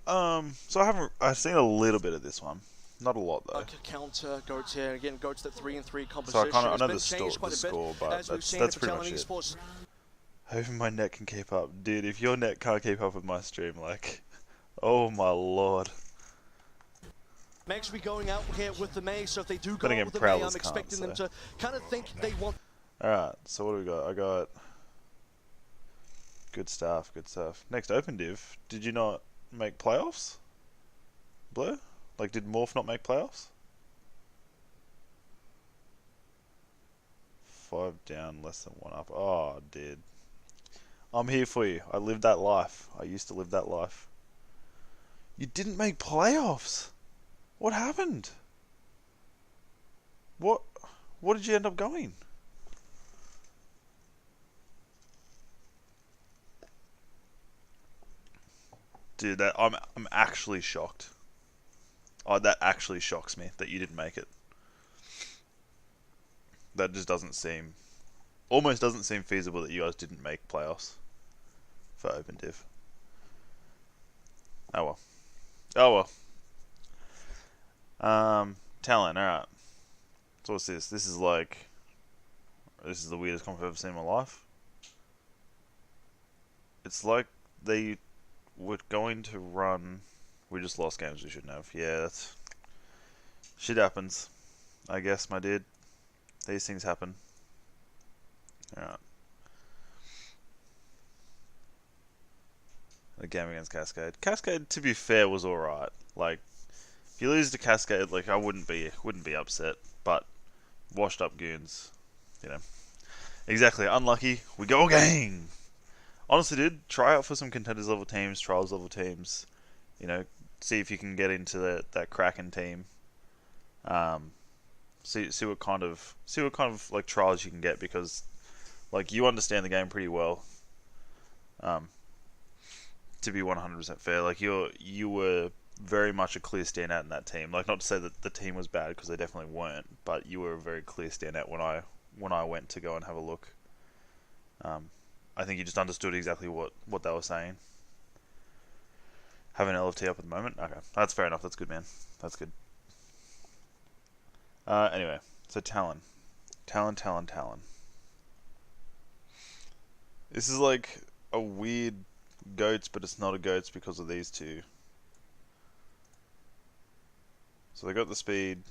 So I've seen a little bit of this one. Not a lot though. Counter goats here again. Goats that 3-3 So composition. I It's know been the changed quite a bit, score, but as we've seen that's for pretty Talon much it. Esports. Hoping my net can keep up, dude. If your net can't keep up with my stream, like, oh my lord. Meg's be going out here with the May, so if they do go Then out again, with the May, Prowlers I'm expecting can't, them to kind of think they want. Alright, so what do we got? I got good stuff, good stuff. Next open div. Did you not make playoffs? Blur? Like, did Morph not make playoffs? 5 down, less than 1 up. Oh, dude. I'm here for you. I lived that life. I used to live that life. You didn't make playoffs. What happened? What did you end up going? Dude, I'm actually shocked. Oh, that actually shocks me that you didn't make it. That just almost doesn't seem feasible that you guys didn't make playoffs for open div. Oh well. Oh well. Talon, alright. So what's this? This is the weirdest comp I've ever seen in my life. It's like they were going to run. We just lost games we shouldn't have. Yeah, that's shit happens. I guess, my dude. These things happen. Alright. A game against Cascade. Cascade, to be fair, was alright. Like, if you lose to Cascade, like, I wouldn't be upset. But washed up goons, you know. Exactly. Unlucky. We go again. Honestly, dude, try out for some contenders level teams, trials level teams. You know, see if you can get into that Kraken team. See what kind of like trials you can get, because like you understand the game pretty well. To be 100% fair, like you were very much a clear standout in that team. Like, not to say that the team was bad, because they definitely weren't, but you were a very clear standout when I went to go and have a look. I think you just understood exactly what they were saying. Have an LFT up at the moment? Okay, that's fair enough. That's good, man. That's good. Anyway, so Talon. This is like a weird goats, but it's not a goats because of these two. So they got the speed.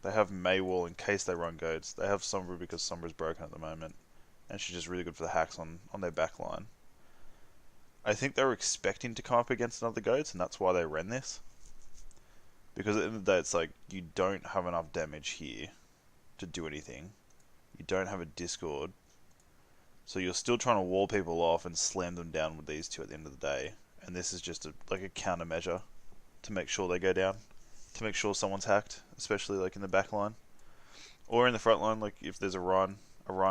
They have Maywall in case they run goats. They have Sombra because Sombra's broken at the moment, and she's just really good for the hacks on their back line. I think they were expecting to come up against another goats, and that's why they ran this. Because at the end of the day, it's like, you don't have enough damage here to do anything. You don't have a Discord. So you're still trying to wall people off and slam them down with these two at the end of the day. And this is just like a countermeasure to make sure they go down. To make sure someone's hacked, especially like in the back line. Or in the front line, like if there's a run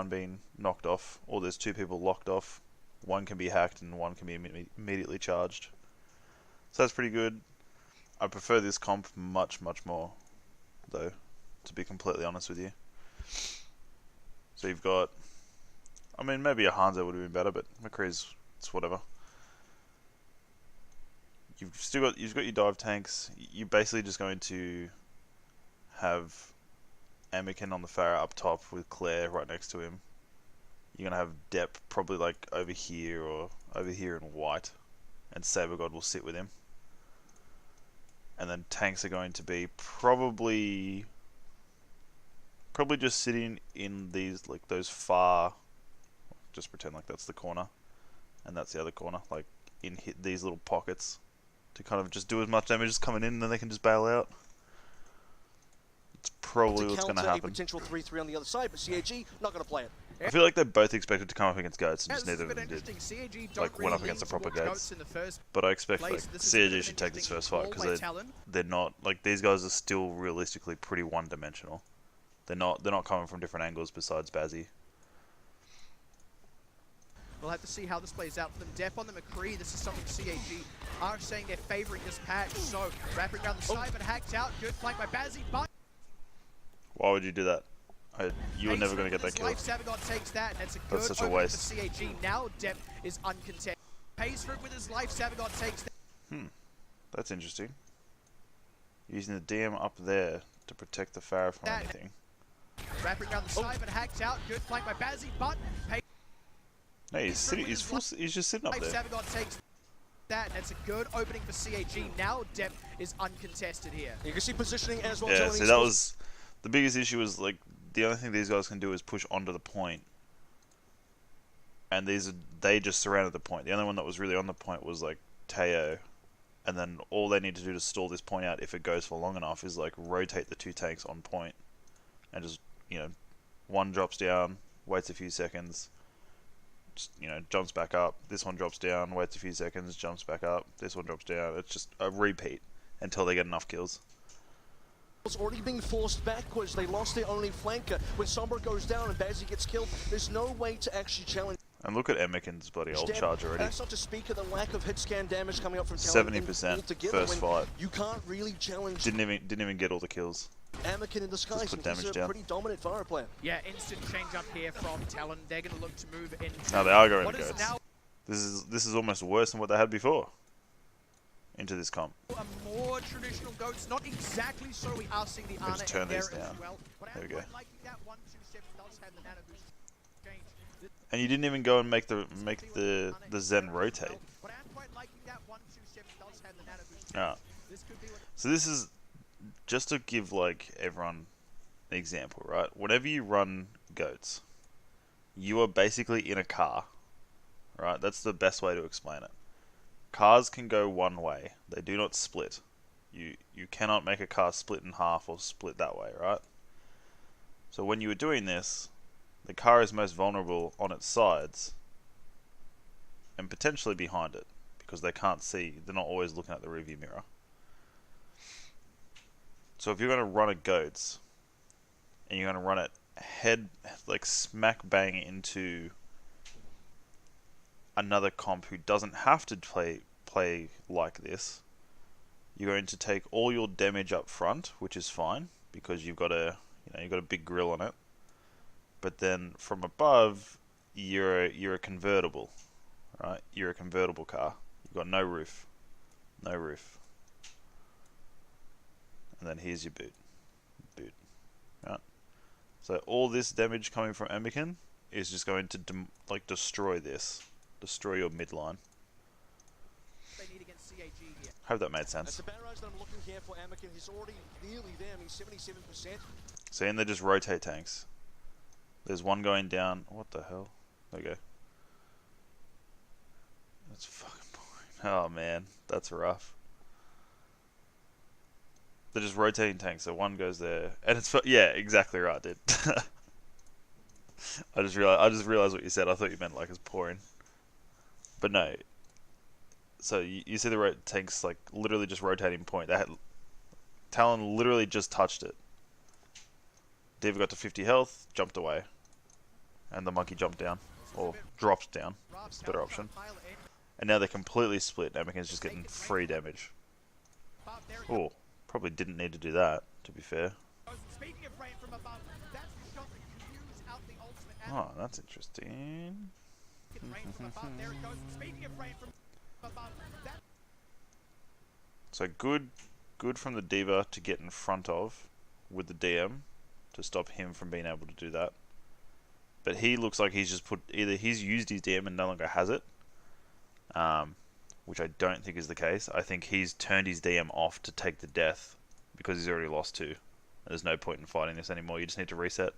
being knocked off, or there's two people locked off, one can be hacked and one can be immediately charged. So that's pretty good. I prefer this comp much more, though, to be completely honest with you. So you've got, I mean, maybe a Hanzo would have been better, but McCree's, it's whatever. You've got your dive tanks. You're basically just going to have Anakin on the Pharah up top with Claire right next to him. You're gonna have Depp probably like over here or over here in white, and Sabergod will sit with him. And then tanks are going to be probably just sitting in these, like, those far, just pretend like that's the corner and that's the other corner, like in these little pockets, to kind of just do as much damage as coming in, and then they can just bail out. It's probably what's going to happen. A potential 3-3 on the other side, but CAG not going to play it. I feel like they're both expected to come up against goats, and just neither of them did. Like, went up against the proper goats. But I expect like CAG should take this first fight, because they're not, like, these guys are still realistically pretty one-dimensional. They're not coming from different angles besides Bazzy. We'll have to see how this plays out for them. Depp on the McCree, this is something CAG are saying they're favouring this patch. So, wrapping around the side, but hacked out. Good flank by Bazzy, but... Why would you do that? You were never going to get that kill. Takes that, and it's a good That's such a waste. For CAG. Now Depp is uncontested. Pays for it with his life. Savagod takes that. That's interesting. Using the DM up there to protect the Pharah from anything. Wrapping around the side, but hacked out. Good flank by Bazzi, but No, he's sitting. He's just sitting up there. Savagon takes that, and it's a good opening for CAG. Now depth is uncontested here. You can see positioning as well. Yeah, so that was the biggest issue. Was like the only thing these guys can do is push onto the point, and they just surrounded the point. The only one that was really on the point was like Teo, and then all they need to do to stall this point out, if it goes for long enough, is like rotate the two tanks on point, and just, you know, one drops down, waits a few seconds, just, you know, jumps back up. This one drops down, waits a few seconds, jumps back up. This one drops down. It's just a repeat until they get enough kills. It's already being forced backwards. They lost their only flanker. When Sombra goes down and Bazzi gets killed, there's no way to actually challenge. And look at Emikin's bloody old charge already. That's not to speak of the lack of hit scan damage coming up from Talon. 70% first fight. You can't really challenge. Didn't even get all the kills. Amikin in the skies. Just put damage down. Pretty dominant fire player. Yeah, instant change up here from Talon. They're going to look to move into. Now they are going to goats. goats. This is almost worse than what they had before. Into this comp. A more traditional goats, not exactly so. We are seeing the Ana turn in there these as down. well. But There we go. liking that 1-2-7 does have the nano boost change. And you didn't even go and make the Zen rotate. But I'm quite liking that 1-2-7 does have the nano boost. Yeah. This could be what So this is just to give like everyone an example, right? Whenever you run goats, you are basically in a car, right? That's the best way to explain it. Cars can go one way; they do not split. You cannot make a car split in half or split that way, right? So when you are doing this, the car is most vulnerable on its sides and potentially behind it because they can't see. They're not always looking at the rearview mirror. So if you're going to run a goats and you're going to run it head, like smack bang into another comp who doesn't have to play like this, you're going to take all your damage up front, which is fine because you've got a big grill on it. But then from above, you're a convertible, right? You're a convertible car. You've got no roof, and then here's your boot, right? So all this damage coming from Emikin is just going to destroy your midline. they need against CAG here. Hope that made sense. That's the barrage that I'm looking here for Amikin. He's already nearly there. I mean, 77%. See, and they just rotate tanks. There's one going down. What the hell? There we go. That's fucking boring. Oh man, that's rough. They're just rotating tanks. So one goes there, and it's yeah, exactly right, dude. I just realized what you said. I thought you meant like it's pouring, but no. So you see the tanks like literally just rotating point. Talon literally just touched it. Diva got to 50 health, jumped away, and the monkey jumped down or dropped down. That's the better option. And now they're completely split. Amikin's just getting free damage. Oh, probably didn't need to do that, to be fair. Oh, that's interesting. So good from the Diva to get in front of with the DM to stop him from being able to do that. But he looks like he's just either he's used his DM and no longer has it, which I don't think is the case. I think he's turned his DM off to take the death because he's already lost 2. There's no point in fighting this anymore. You just need to reset.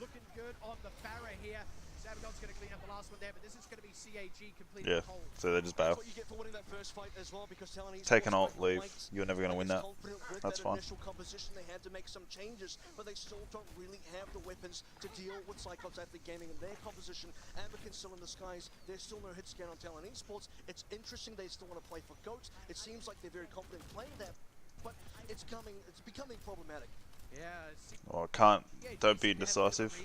Looking good on the Pharah here. Savagon's going to clean up the last one there, but this is going to be CAG completely cold. So they just bail. Take an ult, leave. You're never going to win that. That's fine. They had to make some changes, but they still don't really have the weapons to deal with Cyclops at the gaming in their composition. Amikin's still in the skies. There's still no hit scan on Talon Esports. It's interesting they still want to play for goats. It seems like they're very confident playing that, but it's becoming problematic. Oh, don't be indecisive.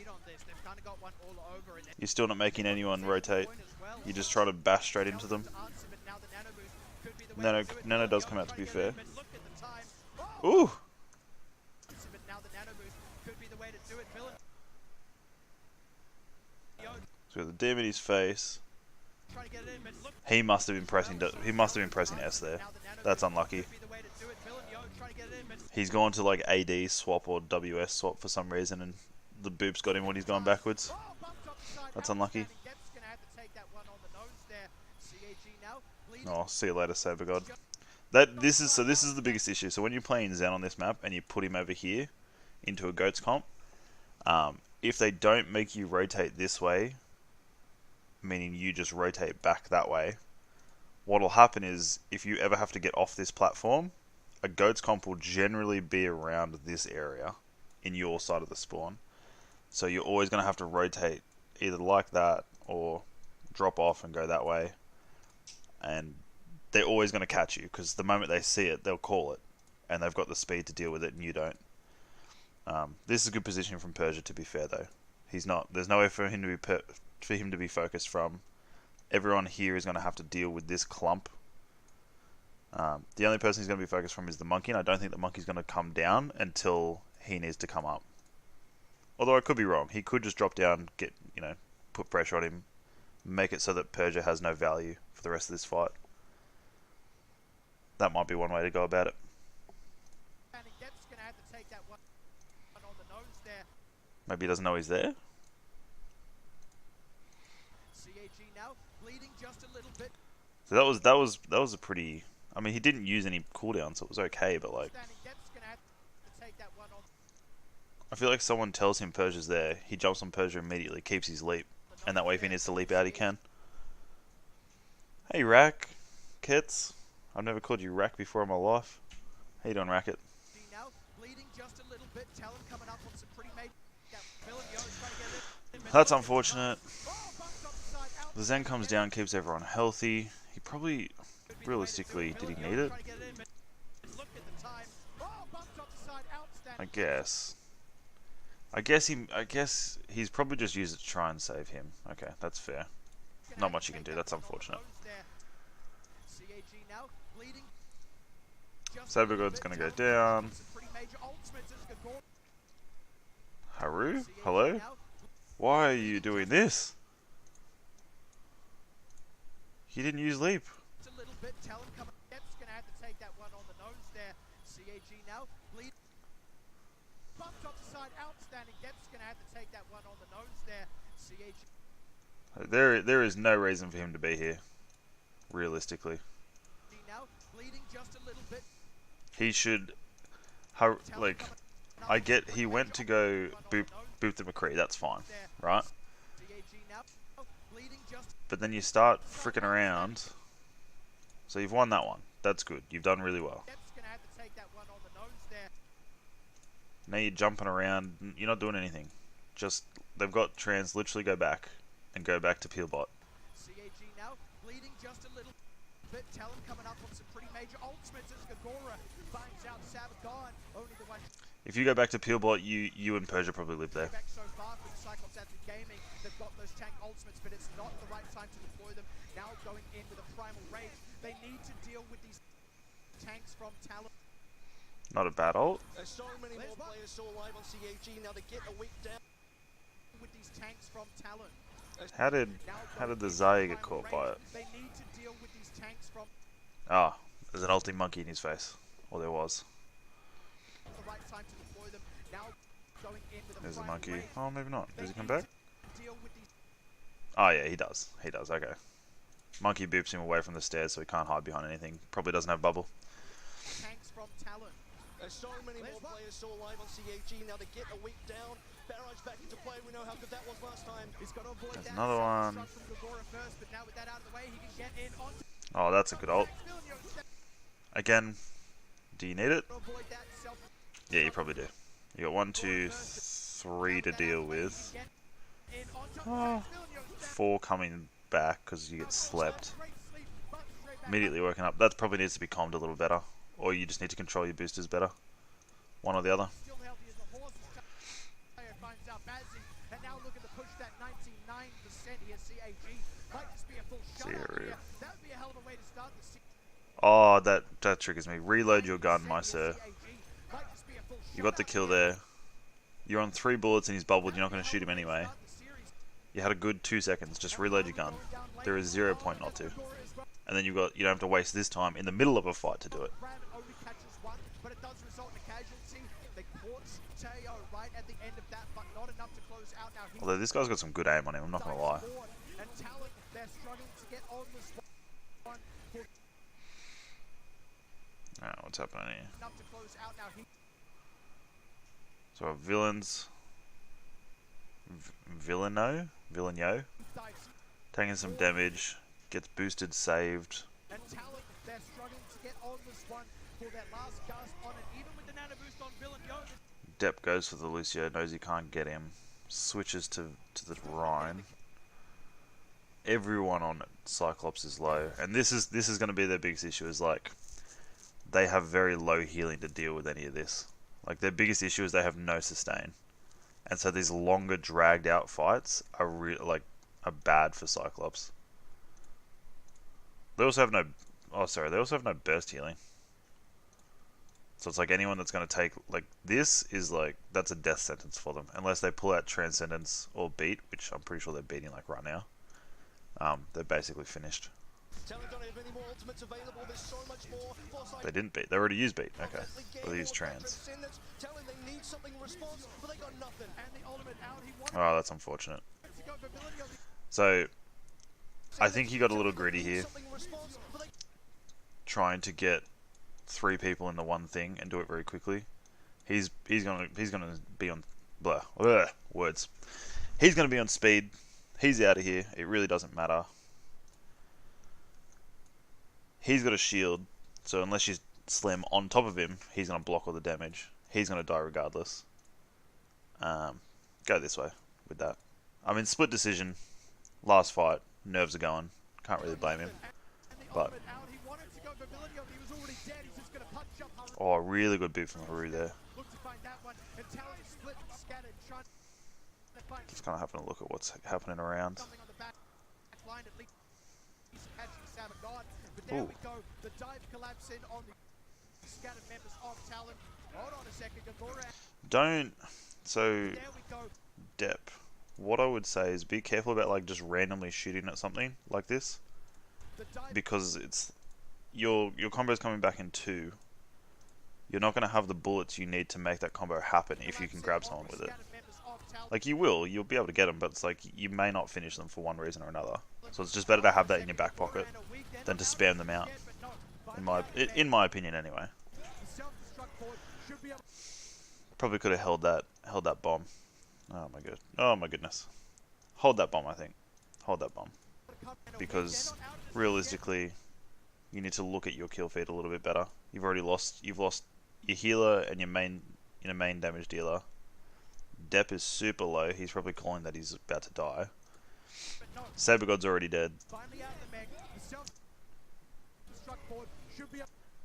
You're still not making anyone rotate. You're just trying to bash straight into them. Nano does come out, to be fair. Ooh! So we got the dim in his face. He must have been pressing. He must have been pressing S there. That's unlucky. He's gone to like AD swap or WS swap for some reason, and the boop's got him when he's gone backwards. That's unlucky. Oh, see you later, Sabergod. This is the biggest issue. So when you're playing Zen on this map and you put him over here into a goats comp, if they don't make you rotate this way, meaning you just rotate back that way, what'll happen is if you ever have to get off this platform, a goats comp will generally be around this area in your side of the spawn. So you're always going to have to rotate either like that or drop off and go that way. And they're always going to catch you because the moment they see it, they'll call it. And they've got the speed to deal with it and you don't. This is a good position from Persia, to be fair, though. He's not. There's no way for him to be focused from. Everyone here is going to have to deal with this clump. The only person he's going to be focused from is the monkey, and I don't think the monkey's going to come down until he needs to come up. Although I could be wrong. He could just drop down, put pressure on him, make it so that Persia has no value for the rest of this fight. That might be one way to go about it. Maybe he doesn't know he's there. So that was a pretty. I mean, he didn't use any cooldown, so it was okay. But like, I feel like someone tells him Persia's there, he jumps on Persia immediately, keeps his leap, and that way if he needs to leap out, he can. Hey, Rack, Kits. I've never called you Rack before in my life. How you doing, Racket? That's unfortunate. The Zen comes down, keeps everyone healthy. He probably, realistically, did he need it? I guess he's probably just used it to try and save him. Okay, that's fair. Not much you can do, that's unfortunate. Sabergod's gonna go down. Haru? Hello? Why are you doing this? He didn't use leap. There is no reason for him to be here, realistically. He should, like, I get he went to go boop the McCree, that's fine, right? But then you start freaking around. So you've won that one. That's good. You've done really well. Now you're jumping around. You're not doing anything. Just, they've got trans, literally go back. And go back to Peelbot. If you go back to Peelbot, you and Persia probably live there. They've got those tank ultimates, but it's not the right time to deploy them. Now going in with a primal rage. They need to deal with these tanks from Talon. Not a bad ult. There's so many more players still alive on CAG. Now they get a week down with these tanks from Talon. How did the Zaya get caught by it? They need to deal with these tanks from. Ah, there's an ulti monkey in his face. Or there was. The right time to deploy them. Now going in with a there's a monkey. Oh, maybe not. Does he come back? Oh yeah, he does. He does, okay. Monkey boops him away from the stairs so he can't hide behind anything. Probably doesn't have bubble. Tanks from Talon. There's so many more players still alive on CAG. Now they get a week down. Barrage back into play. We know how good that was last time. He's got to avoid that. Another one. Oh, that's a good ult. Again, do you need it? Yeah, you probably do. You got 1, 2, 3 to deal with. 4 coming back because you get slept. Immediately working up. That probably needs to be calmed a little better. Or you just need to control your boosters better. One or the other. Oh, that triggers me. Reload your gun, my sir. You got the kill there. You're on 3 bullets and he's bubbled. You're not going to shoot him anyway. You had a good 2 seconds. Just reload your gun. There is 0 point not to. And then you don't have to waste this time in the middle of a fight to do it. Although this guy's got some good aim on him, I'm not gonna lie. Alright, what's happening here? So our villains, Villano, taking some damage, gets boosted, saved. And Talon, they're struggling to get on this one for their last gasp on it, even with the nano boost on Villano. Depp goes for the Lucio, knows he can't get him, switches to the Rhine. Everyone on Cyclops is low, and this is going to be their biggest issue. Is like they have very low healing to deal with any of this. Like their biggest issue is they have no sustain, and so these longer, dragged out fights are are bad for Cyclops. They also have no. Oh, sorry. They also have no burst healing. So it's like anyone that's going to take like this is like that's a death sentence for them unless they pull out Transcendence or beat, which I'm pretty sure they're beating like right now. They're basically finished. They didn't beat. They already used beat. Okay, but they used trans. Oh, that's unfortunate. So I think he got a little greedy here, trying to get 3 people into one thing and do it very quickly. He's gonna be on words. He's gonna be on speed. He's out of here. It really doesn't matter. He's got a shield, so unless you slam on top of him, he's gonna block all the damage. He's gonna die regardless. Go this way with that. I mean, split decision. Last fight, nerves are going. Can't really blame him. But oh, really good boot from Haru there. Just kind of having a look at what's happening around. Ooh. Don't. So, Depp. What I would say is be careful about like just randomly shooting at something like this, because it's your combo's coming back in 2. You're not going to have the bullets you need to make that combo happen if you can grab someone with it. Like you'll be able to get them, but it's like you may not finish them for one reason or another. So it's just better to have that in your back pocket than to spam them out. In my opinion, anyway. Probably could have held that bomb. Oh my goodness. Hold that bomb, I think. Hold that bomb. Because realistically, you need to look at your kill feed a little bit better. You've lost your healer and your main damage dealer. Depp is super low. He's probably calling that he's about to die. Saber God's already dead.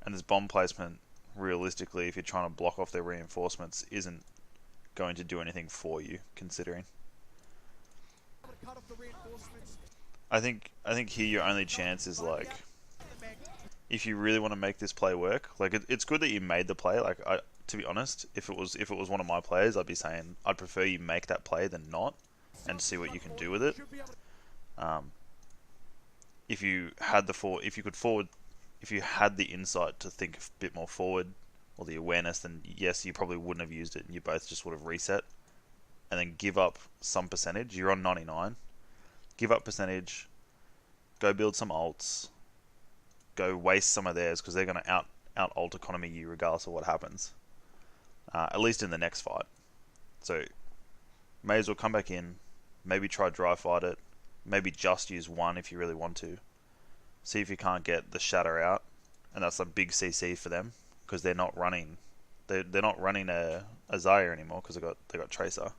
And this bomb placement, realistically, if you're trying to block off their reinforcements, isn't going to do anything for you, considering. I think here your only chance is like, if you really want to make this play work, like it's good that you made the play. Like to be honest, if it was one of my players, I'd be saying I'd prefer you make that play than not, and see what you can do with it. If you had if you had the insight to think a bit more forward, or the awareness, then yes, you probably wouldn't have used it, and you both just would have reset, and then give up some percentage. You're on 99. Give up percentage. Go build some ults. Go waste some of theirs, because they're going to out ult economy you regardless of what happens. At least in the next fight. So may as well come back in. Maybe try dry fight it. Maybe just use 1 if you really want to. See if you can't get the shatter out, and that's a big CC for them, because they're not running. They're not running a Zarya anymore, because they got Tracer.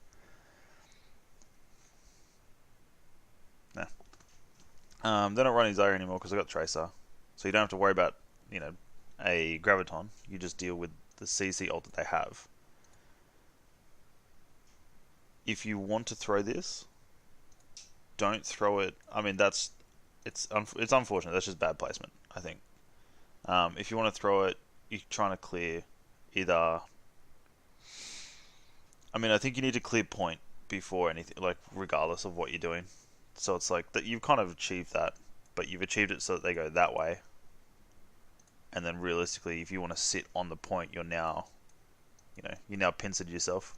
Nah. They're not running Zarya anymore because they got Tracer, so you don't have to worry about a Graviton. You just deal with the CC ult that they have. If you want to throw this, don't throw it. I mean, it's unfortunate. That's just bad placement, I think. If you want to throw it, you're trying to clear either. I mean, I think you need to clear point before anything, like regardless of what you're doing. So it's like that you've kind of achieved that, but you've achieved it so that they go that way. And then realistically, if you want to sit on the point, you're now, you now pincered yourself.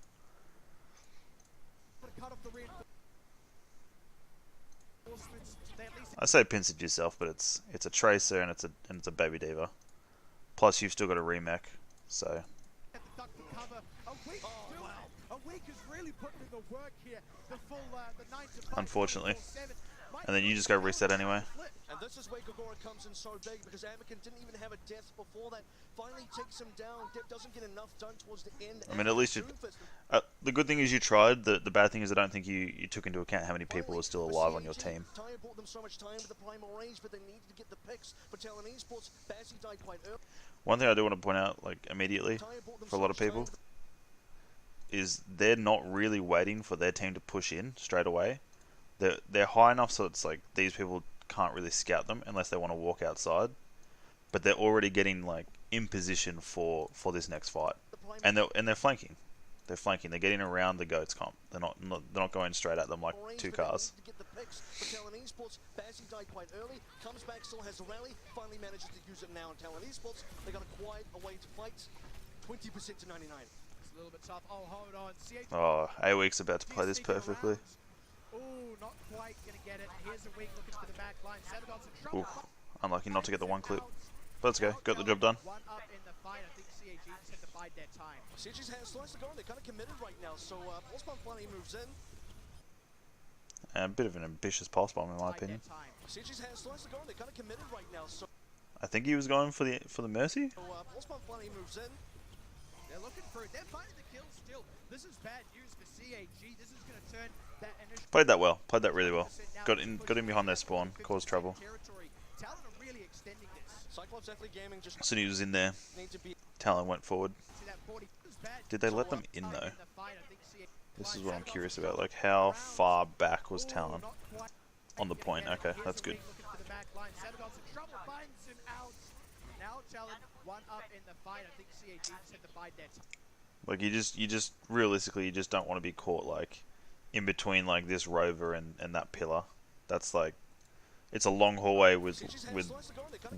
I say pincered yourself, but it's a tracer and it's a baby diva. Plus, you've still got a remake, so. Unfortunately. And then you just go reset anyway. And this is where Gogora comes in so big because Anakin didn't even have a death before that. Finally takes him down. Dev doesn't get enough done towards the end. I mean, at least you. The good thing is you tried. The bad thing is I don't think you took into account how many people are still alive on your team. Tire bought them so much time with the primal range, but they needed to get the picks. For Talon Esports, Bazzi died quite early. One thing I do want to point out, like immediately, for a lot of people, is they're not really waiting for their team to push in straight away. They're high enough so it's like these people can't really scout them unless they want to walk outside, but they're already getting like in position for this next fight, and they're flanking. They're flanking. They're getting around the goats comp. They're not going straight at them like two cars. Talon Esports, Bazzi died quite early. Comes back, still has a rally. Finally manages to use it now in Talon Esports. They got a quiet away to fight. 20% to 99. It's a little bit tough. Oh, hold on. Oh, A-Week's about to play this perfectly. Ooh, not quite gonna get it. Here's a weak looking for the back line. Sabagon's in trouble. Oof, unlucky not to get the one clip. But let's go. Got the job done. One up in the fight. I think CAG just had to bide their time. CAG's hands slice to go. They're kind of committed right now. So Pulsebomb finally moves in. A bit of an ambitious pulse bomb in my opinion. CAG's hands slice to go. They're kind of committed right now. So I think he was going for the mercy. So Pulsebomb finally moves in. They're looking for it. They're finding the kill still. This is bad news for CAG. This is going to turn that initial... Played that well. Played that really well. Got in behind their spawn. Caused trouble. Talon are really extending this. Cyclops Athlete Gaming just As soon as he was in there, Talon went forward. Did they let them in though? This is what I'm curious about. Like, how far back was Talon on the point? Okay, that's good. Like you just realistically you just don't want to be caught like in between like this rover and that pillar. That's like it's a long hallway with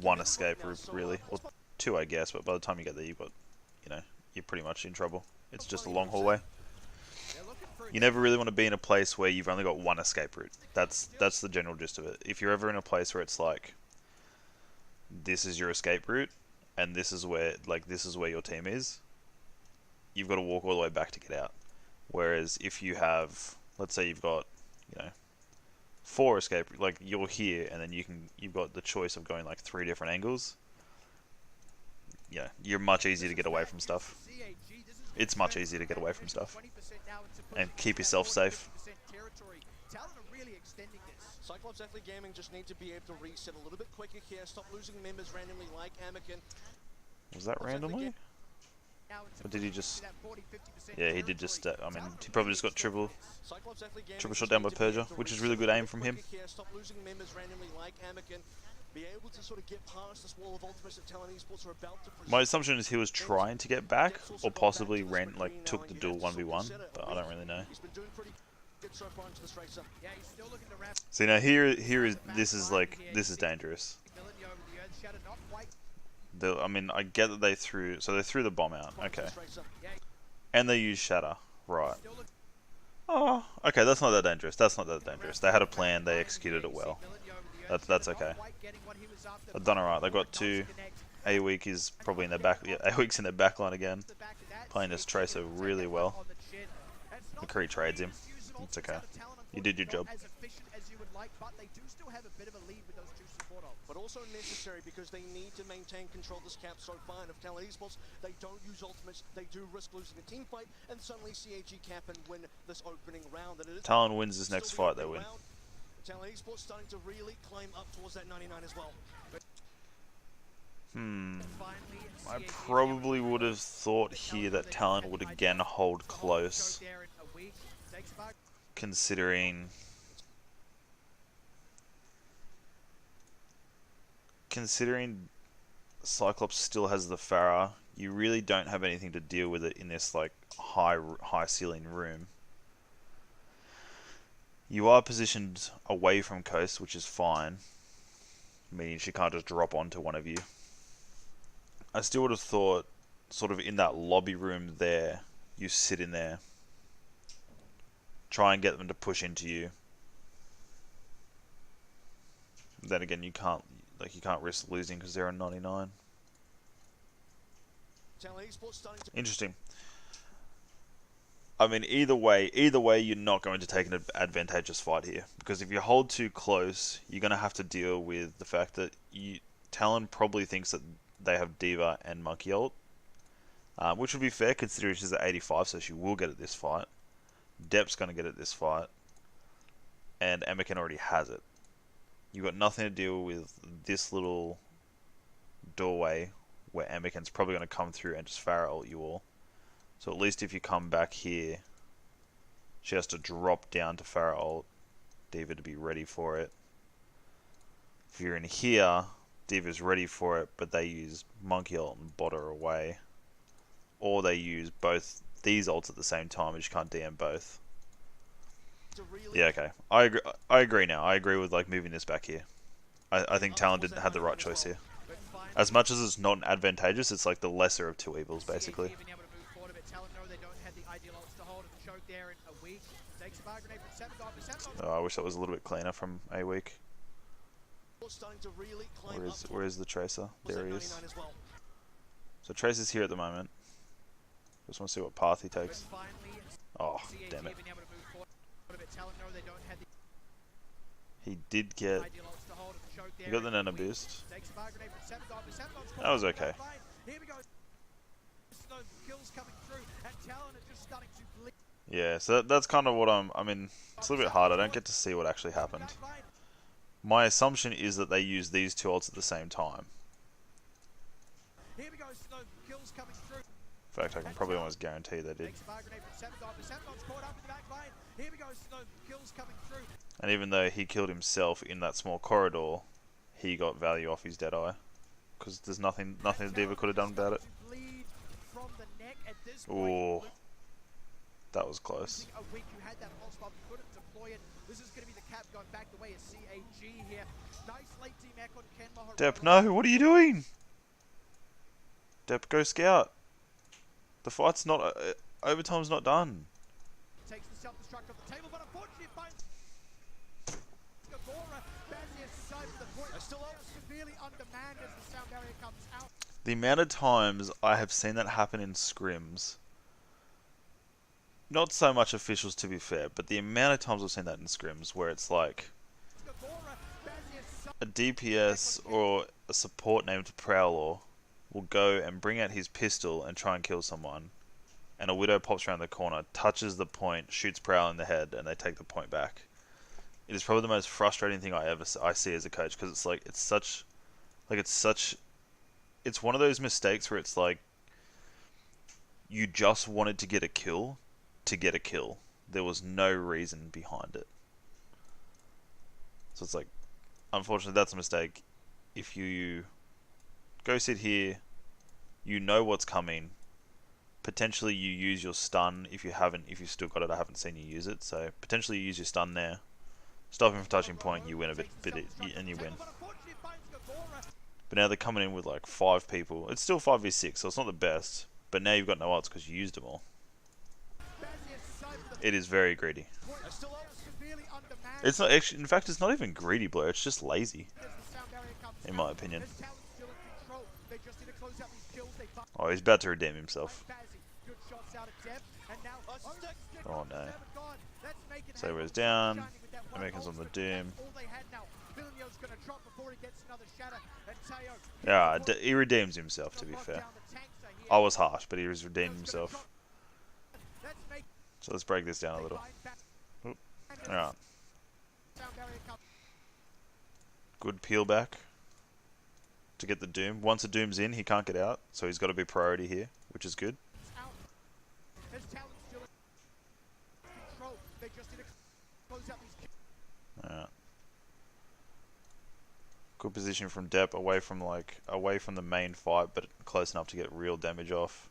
one escape route really, or two I guess. But by the time you get there, you're pretty much in trouble. It's just a long hallway. You never really want to be in a place where you've only got one escape route. That's the general gist of it. If you're ever in a place where it's like this is your escape route and this is where your team is, you've got to walk all the way back to get out. Whereas if you have, let's say you've got, 4 escape, like you're here and then you've got the choice of going like 3 different angles. Yeah, you're much easier to get away from stuff. It's much easier to get away from stuff and keep yourself safe. Cyclops Athlete Gaming just need to be able to reset a little bit quicker here, stop losing members randomly like Anakin. Was that randomly? Or did he just... Yeah, he did just... I mean, he probably just got triple shot down by Persia, which is really good aim from him. Stop losing members randomly like Anakin. Be able to sort of get past this wall of ultimates that Talon Esports are about to present. My assumption is he was trying to get back, or possibly took the duel 1v1, but I don't really know. See now this is dangerous. I mean, I get that they threw the bomb out, okay, and they used shatter, right? Oh, okay, that's not that dangerous. They had a plan, they executed it well. That's okay. They've done alright. They've got 2. A-Week is probably in their back. Yeah, A-Week's in their backline again, playing this tracer really well. McCree trades him. It's okay. You did your job. But also necessary because they need to maintain control of this cap so far. And if Talon Esports, they don't use ultimates, they do risk losing a team fight, and suddenly CAG cap and win this opening round. Talon wins this next fight, they win. Talon Esports starting to really climb up towards that 99 as well. I probably would have thought here that Talon would again hold close, considering Cyclops still has the Pharah. You really don't have anything to deal with it in this like high ceiling room. You are positioned away from coast, which is fine, meaning she can't just drop onto one of you. I still would have thought, sort of in that lobby room there, you sit in there, try and get them to push into you. Then again, you can't risk losing because they're on 99. Talon Esports starting to Interesting. I mean, either way, you're not going to take an advantageous fight here, because if you hold too close, you're going to have to deal with the fact that Talon probably thinks that they have Diva and Monkey ult, which would be fair considering she's at 85, so she will get at this fight. Dep's going to get at this fight, and Emiken already has it. You've got nothing to deal with this little doorway where Emiken's probably going to come through and just Pharah ult you all. So at least if you come back here, she has to drop down to Pharah ult, Diva to be ready for it. If you're in here, Diva's ready for it, but they use Monkey ult and bot her away. Or they use both these ults at the same time, and you can't DM both. Yeah, okay. I agree now. I agree with like moving this back here. I think Talon didn't have the right choice here. As much as it's not advantageous, it's like the lesser of two evils, basically. Oh, I wish that was a little bit cleaner from a week. Where is the Tracer? There he is. So Tracer's here at the moment. Just want to see what path he takes. Oh, damn it. He did get... He got the Nana boost. That was okay. Yeah, so that's kind of what I mean, it's a little bit hard. I don't get to see what actually happened. My assumption is that they use these two ults at the same time. In fact, I can probably almost guarantee they did. And even though he killed himself in that small corridor, he got value off his Deadeye. Because there's nothing the Diva could have done about it. Ooh. That was close. Dep, no, what are you doing? Dep, go scout. The fight's not... overtime's not done. The amount of times I have seen that happen in scrims, not so much officials to be fair, but the amount of times I've seen that in scrims where it's like a DPS or a support named Prowler will go and bring out his pistol and try and kill someone, and a Widow pops around the corner, touches the point, shoots Prowler in the head, and they take the point back. It is probably the most frustrating thing I see as a coach, because it's like it's one of those mistakes where it's like you just wanted to get a kill to get a kill. There was no reason behind it. So it's like, unfortunately, that's a mistake. If you go sit here, you know what's coming. Potentially you use your stun if you've still got it. I haven't seen you use it, so potentially you use your stun there. Stop him from touching point, you win and you win. But now they're coming in with like 5 people. It's still 5v6, so it's not the best. But now you've got no ults because you used them all. It is very greedy. It's not actually, in fact, it's not even greedy, Blair. It's just lazy, in my opinion. Oh, he's about to redeem himself. Oh no. Saber's down. American's on the Doom. Yeah, he redeems himself, to be fair. I was harsh, but he was redeemed himself. So let's break this down a little. Alright. Good peel back to get the Doom. Once the Doom's in, he can't get out, so he's got to be priority here, which is good. Alright. Good position from Dep, away from the main fight, but close enough to get real damage off.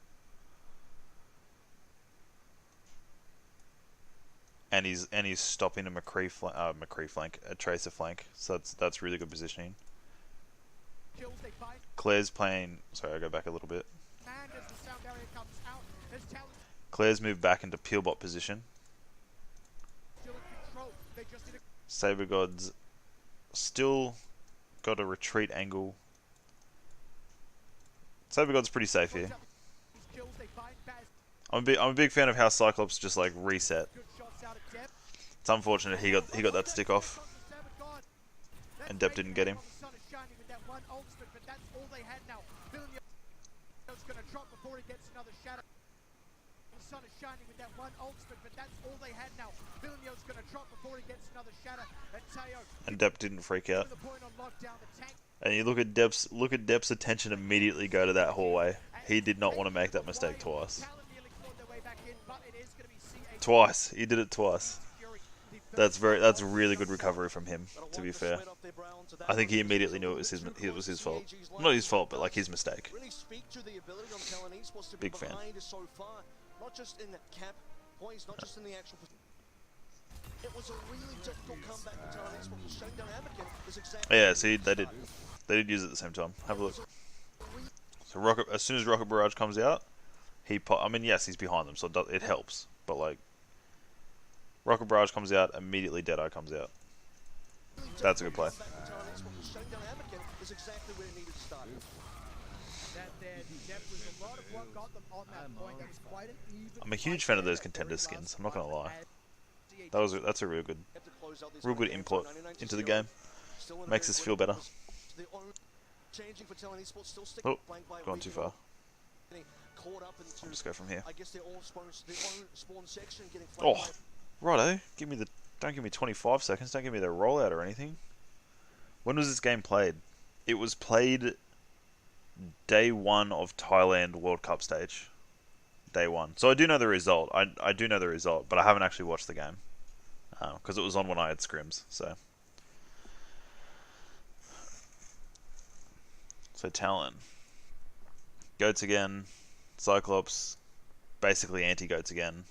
and he's stopping a McCree flank, a Tracer flank. So that's really good positioning. Claire's playing. Sorry, I go back a little bit. Claire's moved back into Peelbot position. Saber God's still got a retreat angle. Saber God's pretty safe here. I'm a big fan of how Cyclops just like reset. It's unfortunate he got that stick off, and Depp didn't get him. Sun is shining with that one ultimate, but that's all they had now. Villeneuve's going to drop before he gets another shatter. And Teo, and Depp didn't freak out. And you look at Depp's attention immediately go to that hallway. He did not want to make that mistake twice. Twice. He did it twice. That's really good recovery from him, to be fair. I think he immediately knew it was his fault. Not his fault, but like his mistake. Big fan. Not just in cap points, not just in the actual. It was a really difficult comeback for Talon Esports. Shutting down Anakin is exactly. Yeah, see, they did use it at the same time. Have a look. So as soon as Rocket Barrage comes out, I mean, yes, he's behind them, so it helps. But like, Rocket Barrage comes out, immediately Deadeye comes out. That's a good play. Shutting down Anakin is exactly where it needed to start. I'm a huge fan of those contender skins. I'm not gonna lie. That's a real good input into the game. Makes us feel better. Oh, gone too far. I'll just go from here. Oh, righto. Don't give me 25 seconds. Don't give me the rollout or anything. When was this game played? It was played day 1 of Thailand World Cup stage. Day 1. So I do know the result. I do know the result, but I haven't actually watched the game. Because it was on when I had scrims, so. So Talon. Goats again. Cyclops. Basically anti-goats again.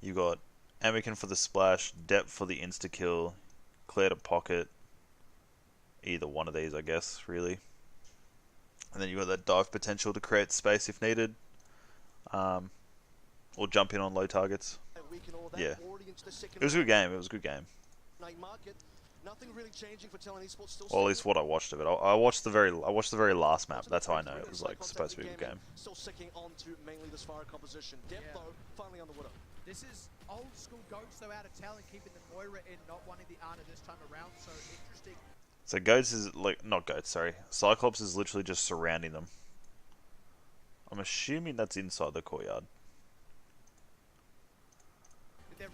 You got Anakin for the splash, Depp for the insta-kill, Claire to pocket. Either one of these, I guess, really. And then you got that dive potential to create space if needed. Or jump in on low targets. Yeah. It was a good game. It was a good game. Or at least what I watched of it. I watched the very last map. That's how I know it was like supposed to be a good game. Still sticking on to mainly this fire composition. Depp though, finally on the Widow. This is old school Goats though out of Talon, keeping the Moira in, not wanting the Ana this time around. So interesting. So Goats is like not Goats, sorry. Cyclops is literally just surrounding them. I'm assuming that's inside the courtyard.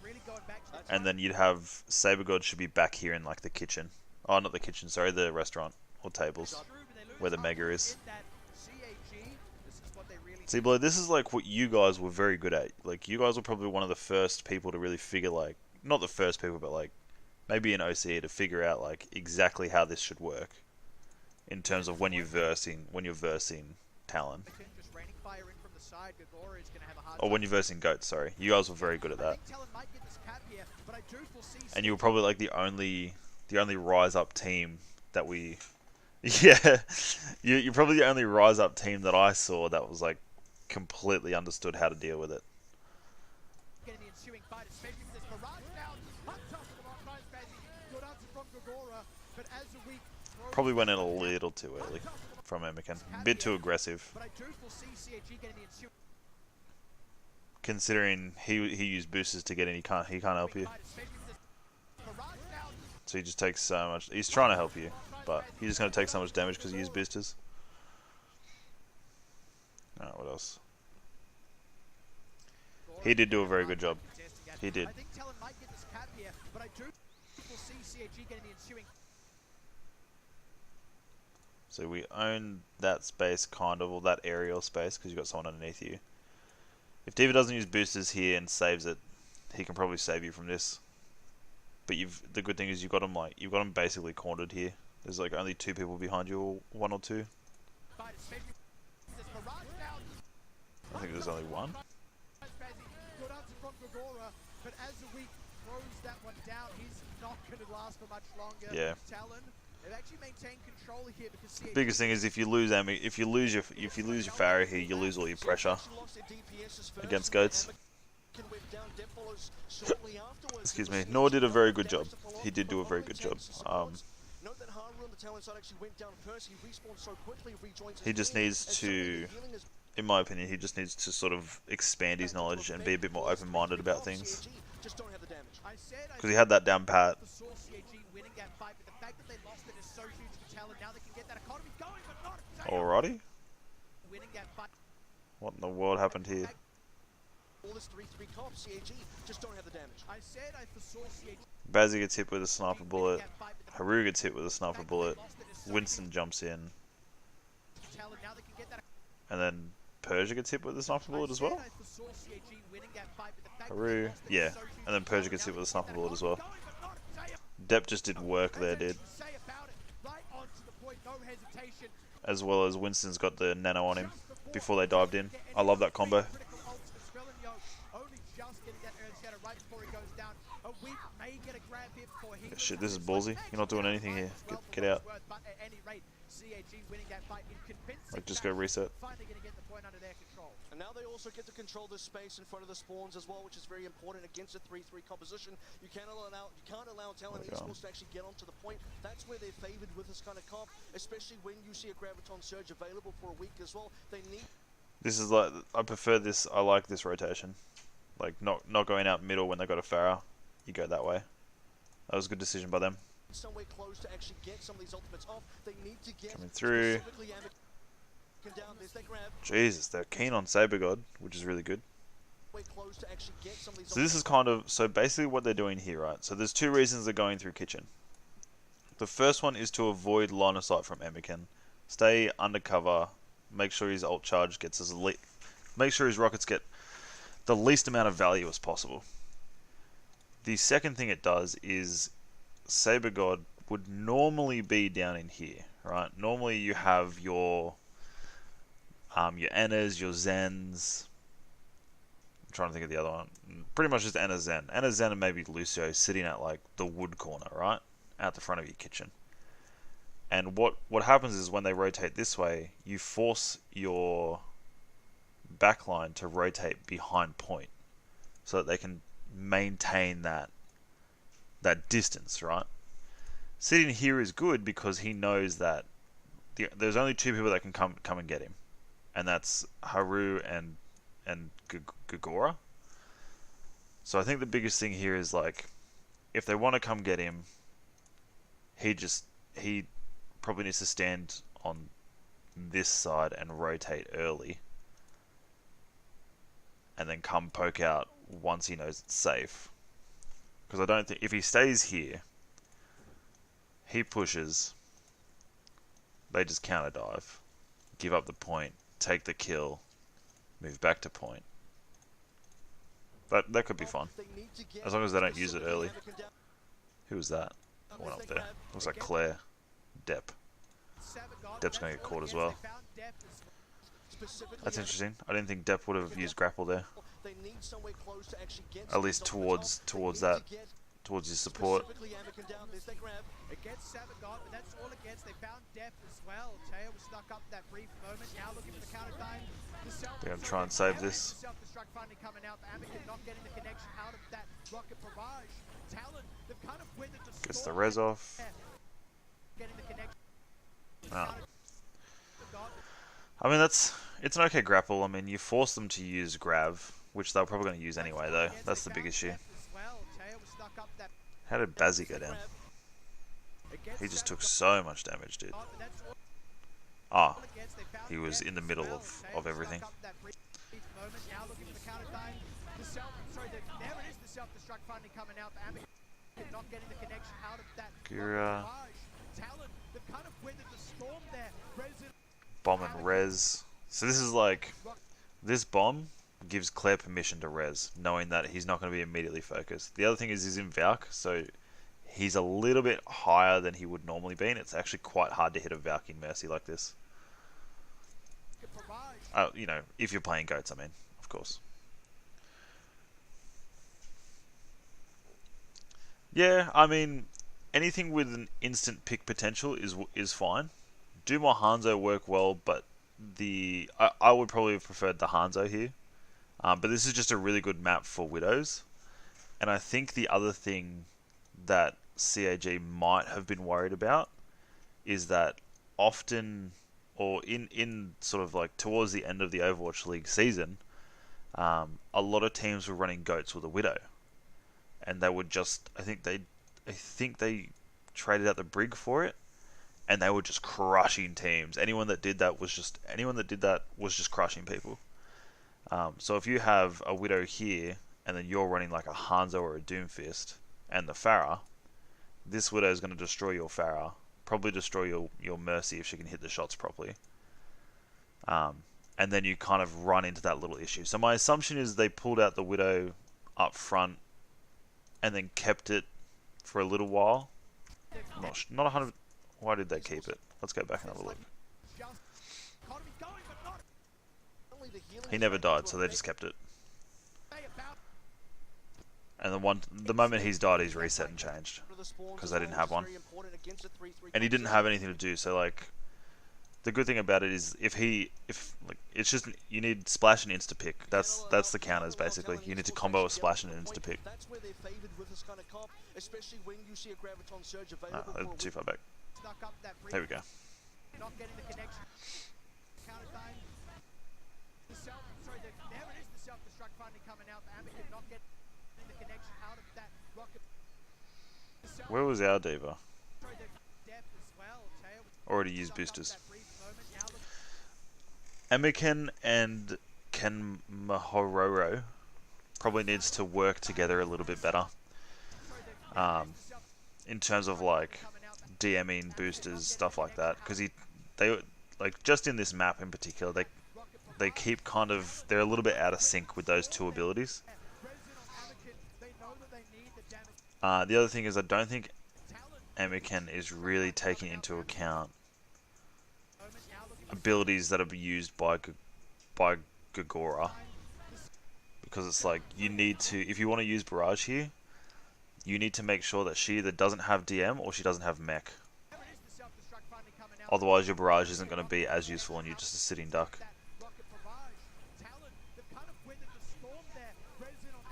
Really going back to and then you'd have Saber God should be back here in like the kitchen. Oh, not the kitchen, sorry, the restaurant or tables where the Mega is. See, Blood, this is like what you guys were very good at. Like, you guys were probably one of the first people to really figure, like, not the first people, but like maybe in OCE to figure out like exactly how this should work in terms of when you're versing Talon. Or when you're versing Goats, sorry. You guys were very good at that. And you were probably like the only rise up team that we yeah. You're probably the only rise up team that I saw that was like completely understood how to deal with it. Probably went in a little too early from Anakin. A bit too aggressive. Considering he used boosters to get in, he can't help you. So he just takes so much. He's trying to help you, but he's just going to take so much damage because he used boosters. Alright, what else? He did do a very good job. He did. So we own that space, kind of, or that aerial space, because you've got someone underneath you. If D.Va doesn't use boosters here and saves it, he can probably save you from this. But the good thing is you've got him basically cornered here. There's like only 2 people behind you, or 1 or 2. I think there's only 1. but as the week throws that one down, he's not going to last for much longer. Yeah. Talon, they've actually maintained control here because CAG Biggest thing is if you lose your Pharah here, you lose all your pressure against goats. Excuse me. Nor did a very good job. He did do a very good job. He just needs to, in my opinion, he just needs to sort of expand his knowledge and be a bit more open-minded about things. Because he had that down pat. Alrighty. What in the world happened here? Bazzi gets hit with a sniper bullet. Haru gets hit with a sniper bullet. Winston jumps in. And then Persia gets hit with a sniper bullet as well. Haru, yeah. And then Persia gets hit with a sniper bullet as well. Depp just did work there, dude. As well as Winston's got the nano on him before they dived in. I love that combo. Shit, this is ballsy. You're not doing anything here. Get out. Like, just go reset. And now they also get to control the space in front of the spawns as well, which is very important against a 3-3 composition. You can't allow Talon Esports to actually get onto the point. That's where they're favored with this kind of comp, especially when you see a Graviton Surge available for a week as well. They need. This is like, I prefer this. I like this rotation. Like, not going out middle when they got a Pharah. You go that way. That was a good decision by them. Somewhere close to actually get some of these ultimates off. They need to get coming through. Jesus, they're keen on Saber God, which is really good. So this is kind of, so basically what they're doing here, right? So there's two reasons they're going through kitchen. The first one is to avoid line of sight from Emikin. Stay undercover, make sure his ult charge gets make sure his rockets get the least amount of value as possible. The second thing it does is Saber God would normally be down in here, right? Normally you have your Annas, your Zens. I'm trying to think of the other one. Pretty much just Anna Zen. Anna Zen and maybe Lucio sitting at like the wood corner, right? Out the front of your kitchen. And what happens is when they rotate this way, you force your backline to rotate behind point so that they can maintain that distance, right? Sitting here is good because he knows that there's only two people that can come and get him, and that's Haru and Gagora. So I think the biggest thing here is, like, if they want to come get him, he probably needs to stand on this side and rotate early, and then come poke out once he knows it's safe. Because I don't think, if he stays here, he pushes, they just counter dive, give up the point, take the kill, move back to point. That could be fun, as long as they don't use it early. Who was that? Went up there. Looks like Claire. Depp. Depp's going to get caught as well. That's interesting. I didn't think Depp would have used grapple there. At least towards that, towards his support. Against Sabagon, but that's all against. They found Depp as well. Teo was stuck up that brief moment. Now looking for the counter dive. They're going to try and save this. Self-destruct finally coming out. The Anakin not getting the connection out of that rocket barrage. Talon, they've kind of withered the storm. Gets the res off. Getting the connection. Ah. I mean, it's an okay grapple. I mean, you force them to use grav, which they're probably going to use anyway, though. That's the big issue. How did Bazzi go down? He just took so much damage, dude. Ah, he was in the middle of everything. Gira. Bomb and res. So this is like, this bomb gives Claire permission to res, knowing that he's not going to be immediately focused. The other thing is he's in Valk, so he's a little bit higher than he would normally be, and it's actually quite hard to hit a Valk in Mercy like this. You know, if you're playing goats, I mean, of course. Yeah, I mean, anything with an instant pick potential is fine. Do more Hanzo work well, but I would probably have preferred the Hanzo here. But this is just a really good map for Widows. And I think the other thing that CAG might have been worried about is that often, or in sort of like towards the end of the Overwatch League season, a lot of teams were running goats with a Widow, and they would just I think they traded out the Brig for it, and they were just crushing teams. Anyone that did that was just crushing people. So if you have a Widow here, and then you're running like a Hanzo or a Doomfist, and the Pharah, this Widow is going to destroy your Pharah, probably destroy your Mercy if she can hit the shots properly. And then you kind of run into that little issue. So my assumption is they pulled out the Widow up front, and then kept it for a little while. Not 100. Why did they keep it? Let's go back and have a look. He never died, so they just kept it. And the moment he's died, he's reset and changed because they didn't have one, and he didn't have anything to do. So like, the good thing about it is if like, it's just you need splash and insta pick. That's the counters basically. You need to combo a splash and an insta pick. Oh, too far back. There we go. Where was our diva? Already used boosters. Emiken and Ken Mahororo probably needs to work together a little bit better. In terms of like DMing boosters, stuff like that, because they like just in this map in particular, they keep they're a little bit out of sync with those two abilities. The other thing is I don't think Emiken is really taking into account abilities that are used by Gagora, because it's like you need to, if you want to use Barrage here, you need to make sure that she either doesn't have DM or she doesn't have mech. Otherwise your Barrage isn't going to be as useful and you're just a sitting duck.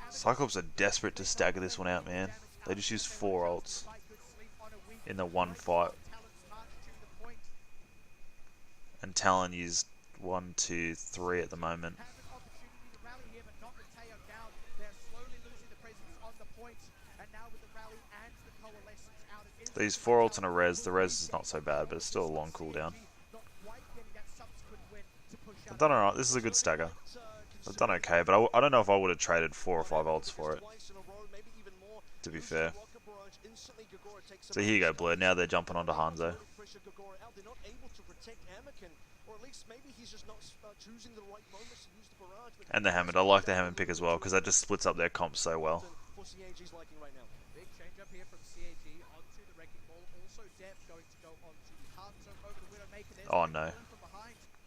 Cyclops are desperate to stagger this one out, man. They just used 4 ults in the one fight. And Talon used 1, 2, 3 at the moment. These 4 ults and a res. The res is not so bad, but it's still a long cooldown. I've done alright. This is a good stagger. I've done okay, but I don't know if I would have traded 4 or 5 ults for it, to be fair. So here you go, Blur. Now they're jumping onto Hanzo. And the Hammond. I like the Hammond pick as well, because that just splits up their comps so well. Oh no.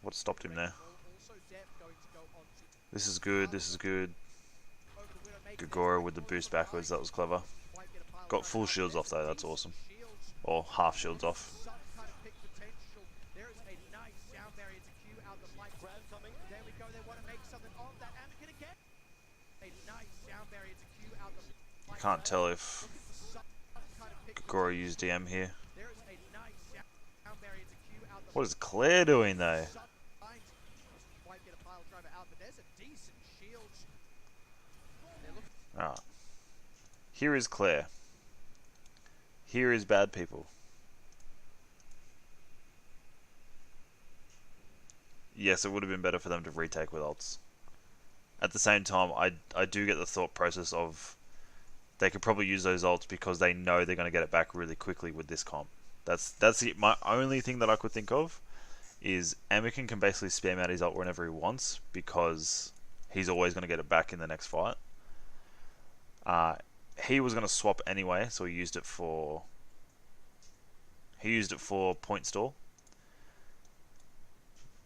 What stopped him there? This is good, this is good. Gagora with the boost backwards, that was clever. Got full shields off though, that's awesome. Or half shields off. I can't tell if Gagora used DM here. What is Claire doing though? Alright. Here is Claire. Here is bad people. Yes, it would have been better for them to retake with ults. At the same time, I do get the thought process of they could probably use those ults because they know they're going to get it back really quickly with this comp. That's it. My only thing that I could think of is Amiken can basically spam out his ult whenever he wants because he's always going to get it back in the next fight. He was going to swap anyway, so he used it for point stall.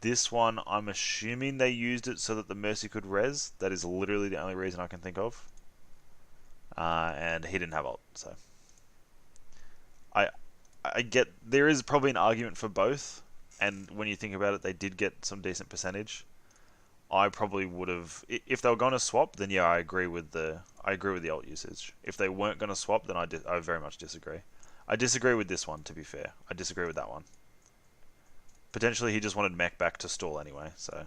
This one, I'm assuming they used it so that the Mercy could res. That is literally the only reason I can think of. And he didn't have ult, so I I get there is probably an argument for both, and when you think about it, they did get some decent percentage. I probably would have, if they were going to swap, then yeah, I agree with the ult usage. If they weren't going to swap, then I very much disagree. I disagree with this one, to be fair. I disagree with that one. Potentially, he just wanted mech back to stall anyway, so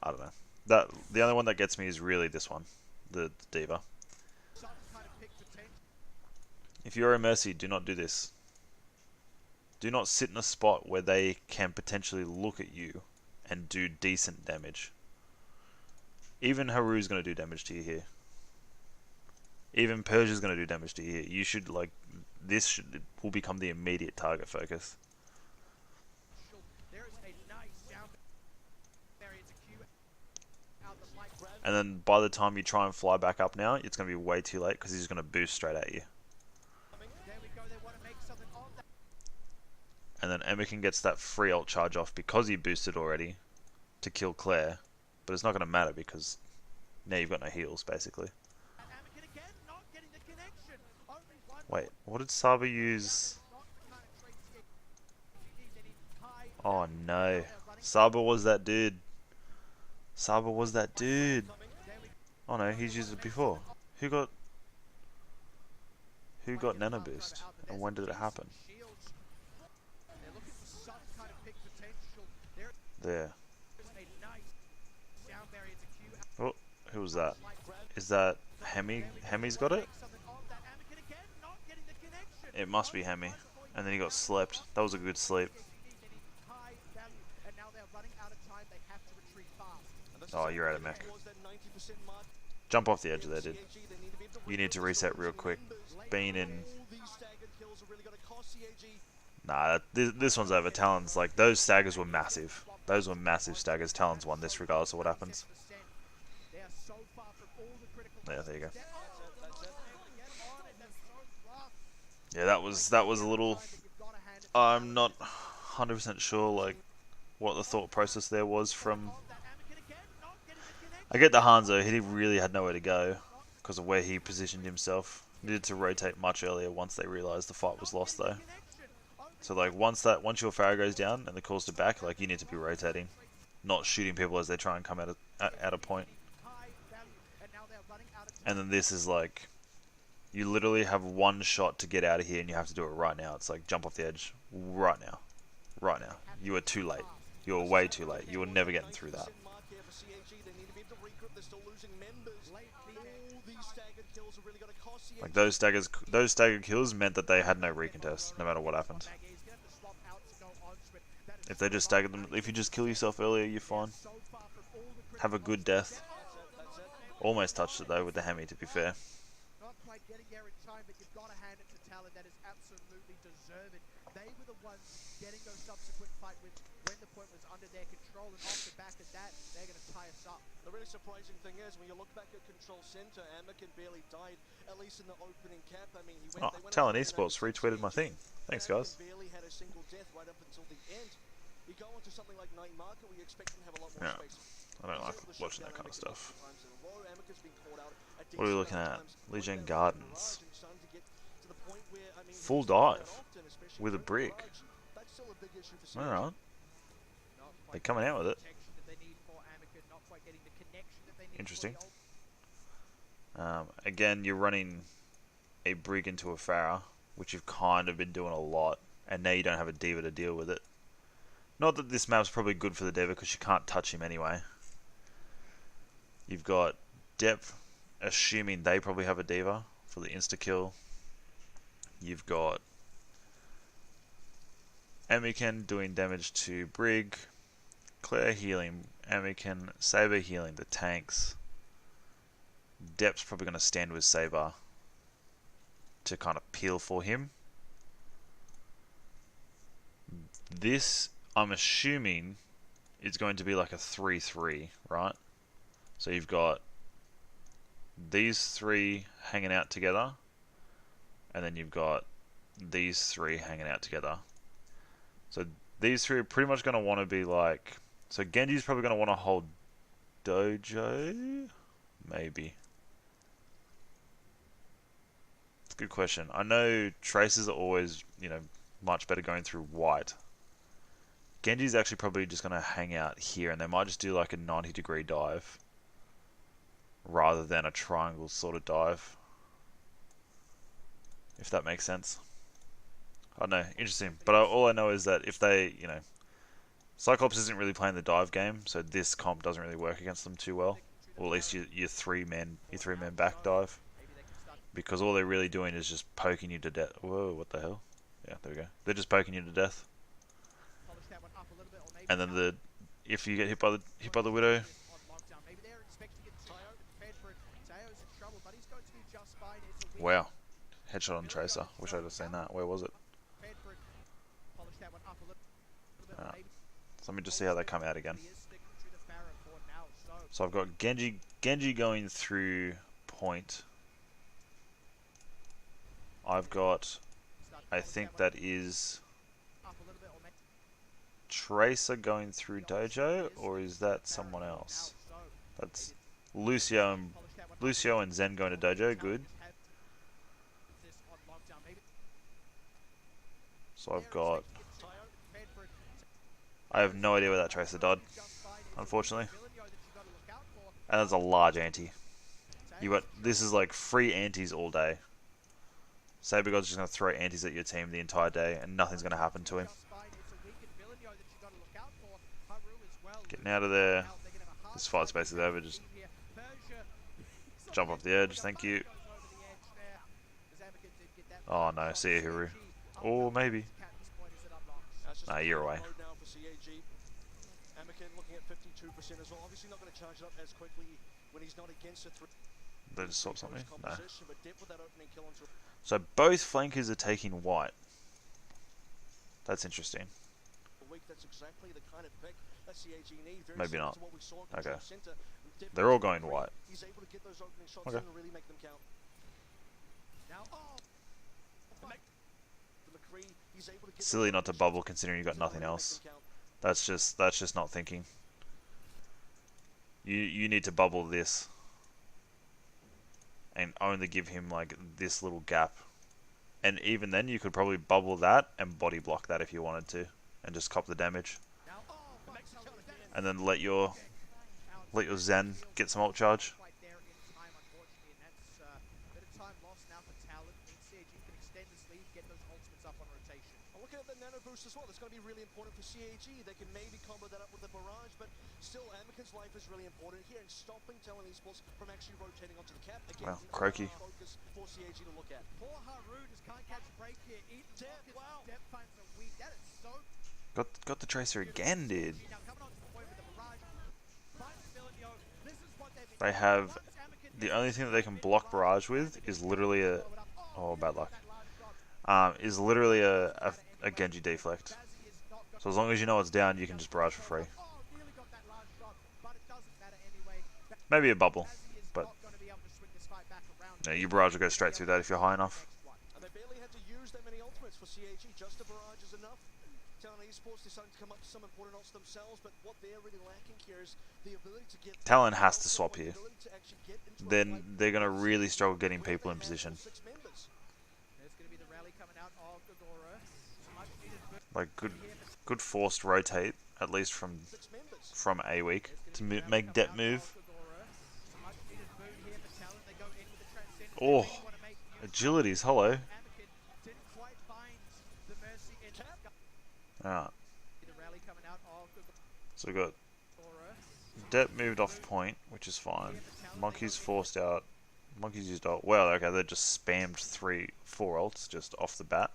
I don't know. The only one that gets me is really this one, the D.Va. If you're a Mercy, do not do this. Do not sit in a spot where they can potentially look at you and do decent damage. Even Haru's going to do damage to you here. Even Persia's going to do damage to you here. You should, like, will become the immediate target focus. And then by the time you try and fly back up now, it's going to be way too late because he's going to boost straight at you. And then Anakin gets that free ult charge off because he boosted already to kill Claire. But it's not going to matter because now you've got no heals, basically. Wait, what did Saba use? Oh no. Saba was that dude. Saba was that dude. Oh no, he's used it before. Who got nano boost? And when did it happen? There. Oh, who was that? Is that Hemi? Hemi's got it? It must be Hemi. And then he got slept. That was a good sleep. Oh, you're out of mech. Jump off the edge there, dude. You need to reset real quick. Being in... Nah, this one's over. Talon's like, those staggers were massive. Those were massive staggers. Talon's won this regardless of what happens. Yeah, there you go. Yeah, that was a little... I'm not 100% sure, like, what the thought process there was from... I get the Hanzo, he really had nowhere to go because of where he positioned himself. Needed to rotate much earlier once they realised the fight was lost though. So like once your Pharaoh goes down and the calls to back, like you need to be rotating, not shooting people as they try and come at a point. And then this is like, you literally have one shot to get out of here and you have to do it right now. It's like jump off the edge right now. Right now. You are too late. You are way too late. You were never getting through that. Like those staggered kills meant that they had no recontest, no matter what happened. If they just staggered them, if you just kill yourself earlier, you're fine. Have a good death. Almost touched it though with the Hemi, to be fair. Not quite getting there in time, but you've got to hand it to Talon. That is absolutely deserved. They were the ones getting those subsequent fight wins when the point was under their control, and off the back of that, they're going to tie us up. The really surprising thing is, when you look back at Control Center, Anakin barely died, at least in the opening cap. I mean, they went Talon Esports retweeted my thing. Thanks, guys. Barely had a single death right up until the end. You go into something like Night Market, where you expect them to have a lot more space. I don't like watching that kind of stuff. What are we looking at? Legion Gardens. Full dive with a brick. Alright. They're coming out with it. Interesting. Again, you're running a brig into a Pharah, which you've kind of been doing a lot, and now you don't have a D.Va to deal with it. Not that this map's probably good for the D.Va because you can't touch him anyway. You've got depth, assuming they probably have a D.Va for the insta-kill. You've got Amiken doing damage to Brig, Claire healing Amiken, Saber healing the tanks. Depth's probably going to stand with Saber to kind of peel for him. This, I'm assuming, is going to be like a 3-3, right? So you've got these three hanging out together, and then you've got these three hanging out together. So these three are pretty much going to want to be like... So Genji's probably going to want to hold Dojo? Maybe. Good question. I know Traces are always, much better going through white. Genji's actually probably just going to hang out here, and they might just do like a 90-degree dive rather than a triangle sort of dive, if that makes sense. I don't know, interesting. But all I know is that if they, Cyclops isn't really playing the dive game, so this comp doesn't really work against them too well. Or at least your three-man back dive, because all they're really doing is just poking you to death. Whoa, what the hell? Yeah, there we go. They're just poking you to death. And then if you get hit by the Widow, wow, headshot on Tracer. Wish I'd have seen that. Where was it? So let me just see how they come out again. So I've got Genji going through point. I've got, I think that is Tracer going through Dojo, or is that someone else? That's Lucio and Zen going to Dojo. Good. So I have no idea where that Tracer died, unfortunately. And that's a large anti. This is like free antis all day. Sabergod's just going to throw antis at your team the entire day, and nothing's going to happen to him. Getting out of there. This fight space is over. Just jump off the edge. Thank you. Oh no, see you, Hiru. Or maybe. Nah, you're away. They just swap something? No. So both flankers are taking white. That's interesting. Maybe not. Okay. They're all going white. Okay. Silly not to bubble considering you've got nothing else. That's just not thinking. You need to bubble this and only give him like this little gap. And even then you could probably bubble that and body block that if you wanted to, and just cop the damage. And then let your Zen get some ult charge. As well. It's going to be really important for CAG. They can maybe combo that up with the barrage, but still, Anakin's life is really important here in stopping Talon Esports from actually rotating onto the cap. Again, wow, croaky. Focus for CAG to look at. Poor Haru just can't catch a break here. Eaton Depth, wow. Depth finds a weak. That is so... Got the Tracer again, dude. They have... The only thing that they can block barrage with is literally a... Oh, bad luck. Is literally a Genji deflect. So as long as you know it's down, you can just barrage for free. Maybe a bubble, but no, your barrage will go straight through that if you're high enough. And they barely had to use that many ultimates for CAG, just a barrage is enough. Talon Esports decided to come up with some important ults themselves, but what they're really lacking here is the ability to get... Talon has to swap here. Then they're going to really struggle getting people in position. Like good forced rotate, at least from A weak to make depth move. Oh, agility's hollow. Alright. So we got depth moved off point, which is fine. Monkey's forced out. Monkey's used ult. Well, okay, they just spammed 3-4 ults just off the bat.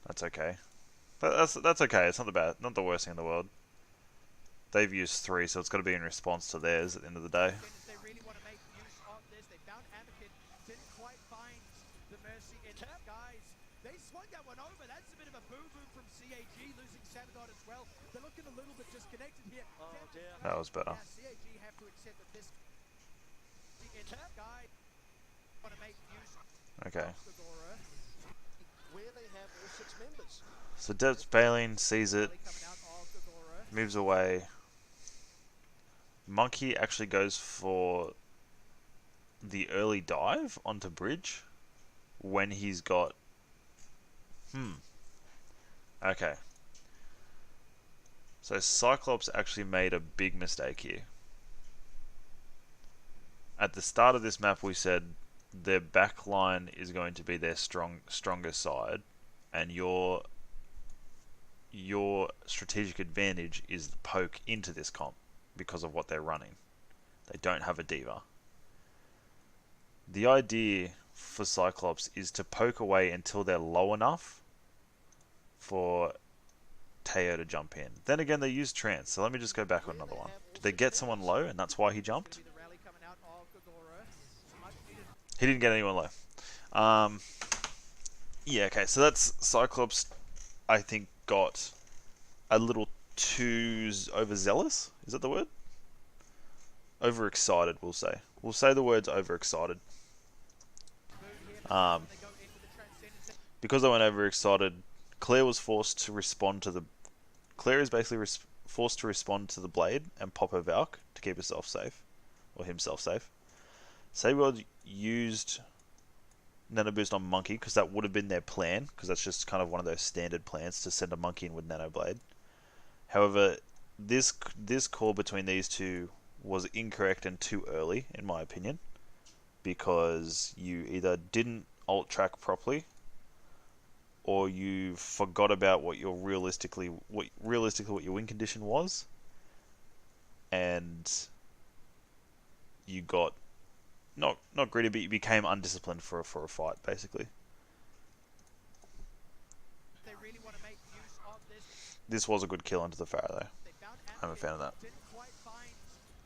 That's okay. That's okay. It's not the worst thing in the world. They've used 3, so it's got to be in response to theirs at the end of the day. That was better. Okay. So Depth's bailing, sees it, moves away. Monkey actually goes for the early dive onto bridge when he's got... Okay. So Cyclops actually made a big mistake here. At the start of this map we said their backline is going to be their stronger side, and your strategic advantage is the poke into this comp because of what they're running. They don't have a diva. The idea for Cyclops is to poke away until they're low enough for Teo to jump in. Then again, they use trance, so let me just go back on another one. Did they get someone low and that's why he jumped? He didn't get anyone low. Yeah, okay, so that's Cyclops, I think, got a little too overzealous. Is that the word? Overexcited, we'll say. We'll say the words overexcited. Because they went overexcited, Claire was forced to respond to the... Claire is basically forced to respond to the blade and pop her Valk to keep herself safe. Or himself safe. Saberworld used Nano Boost on Monkey because that would have been their plan, because that's just kind of one of those standard plans to send a Monkey in with Nano Blade. However, this call between these two was incorrect and too early, in my opinion, because you either didn't ult track properly, or you forgot about what your realistically what your win condition was, and you got not greedy, but you became undisciplined for a fight, basically. They really want to make use of this. This was a good kill into the Pharah, though. I'm a fan of that. Didn't quite find